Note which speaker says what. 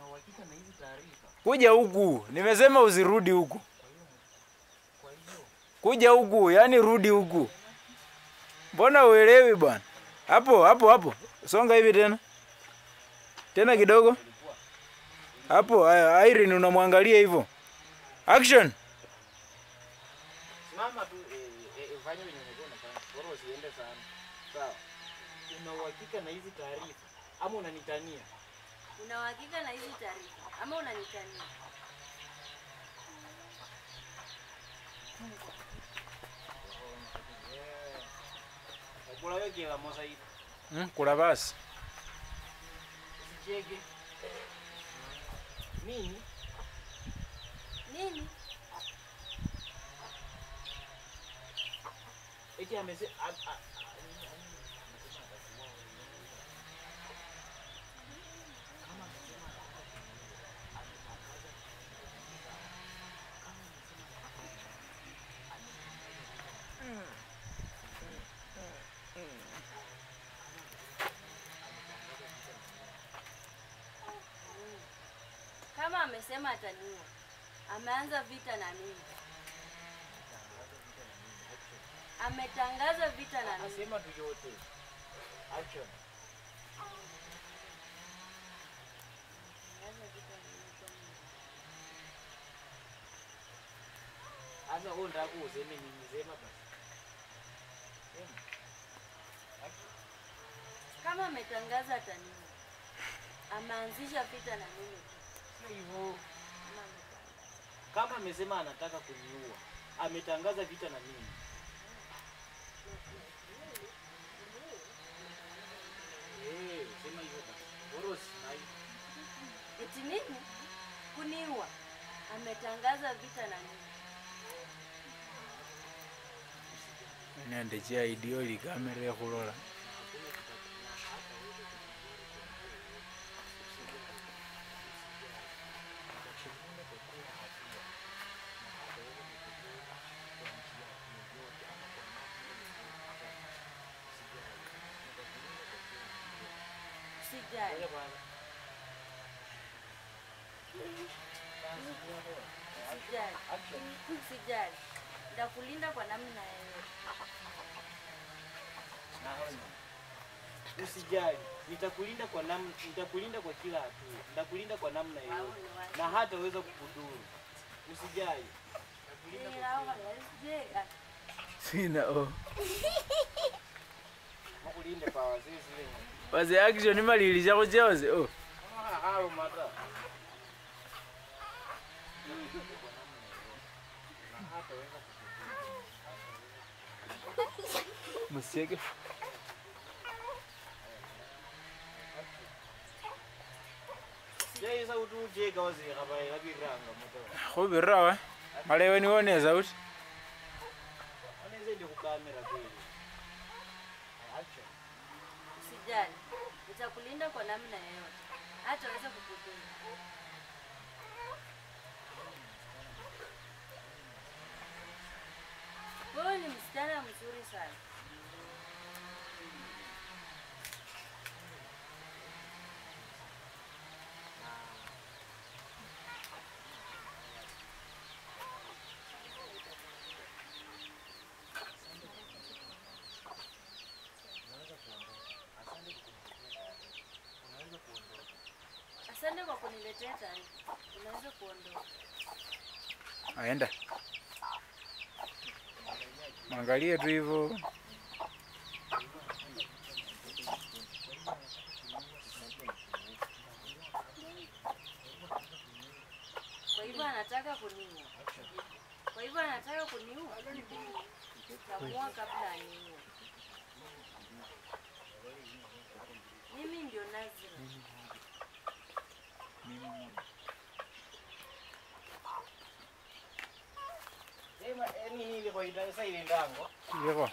Speaker 1: uhakika na hizi taarifa?
Speaker 2: Kuja huku. Nimesema usirudi huku. Kuja huku, yani rudi huku. Mbona uelewi bwana? Hapo. Songa hivi tena. Tena kidogo. Hapo Irene unamwangalia hivyo. Action.
Speaker 1: Simama tu fanya venye unafanya. Bora usiende sana. Sawa. Una uhakika na hizi taarifa ama unanitania?
Speaker 3: Una uhakika na hizi taarifa ama unanitania?
Speaker 1: Kula wewe kila moja hivi.
Speaker 2: Kula basi.
Speaker 1: Usicheke. Nini? Eti amesema
Speaker 3: kama amesema ataniua. Ameanza vita na mimi. Ametangaza vita na mimi.
Speaker 1: Sema tu yote. Action. Asa wewe unataka useme nini? Sema basi. Sema.
Speaker 3: Kama ametangaza ataniua. Ameanzisha vita na mimi.
Speaker 1: Sio hivyo. Kama amesema anataka kuniua, ametangaza vita na mimi. Sema hivyo basi. Boros hai.
Speaker 3: Eti nini? Kuniua. Ametangaza vita na mimi.
Speaker 2: Nende chia idioli kamera ya kulola.
Speaker 3: Sijali. Ndakulinda kwa namna yoyote.
Speaker 1: Usijali. Nitakulinda kwa kila hatua. Nitakulinda kwa namna yoyote. Na hata uweza kukudhuru. Usijali.
Speaker 2: Sina
Speaker 1: Makulinde pa wazee zile.
Speaker 2: Wazee action malilisha kucheoze.
Speaker 1: Halo mata.
Speaker 2: Musique.
Speaker 1: Jai sauti ujeka wazee kabai labiranga mata.
Speaker 2: Khubirawa. Malewe nione sauti.
Speaker 1: Anaweza ndio kukamera kweli.
Speaker 3: Usijali. Nitakulinda kwa namna yoyote. Hata uweze kukudhuru. Wewe ni msichana mzuri sana. Asante kwa kuniletea taarifa. Unaweza kuondoka.
Speaker 2: Aenda. Mwangalie tu hivyo.
Speaker 3: Kwa hivyo anataka kuniua. Nitamua kabla aniue. Mimi ndio Nazira.
Speaker 1: Sema nini ile kwa idara sasa ile ndango?
Speaker 2: Yego.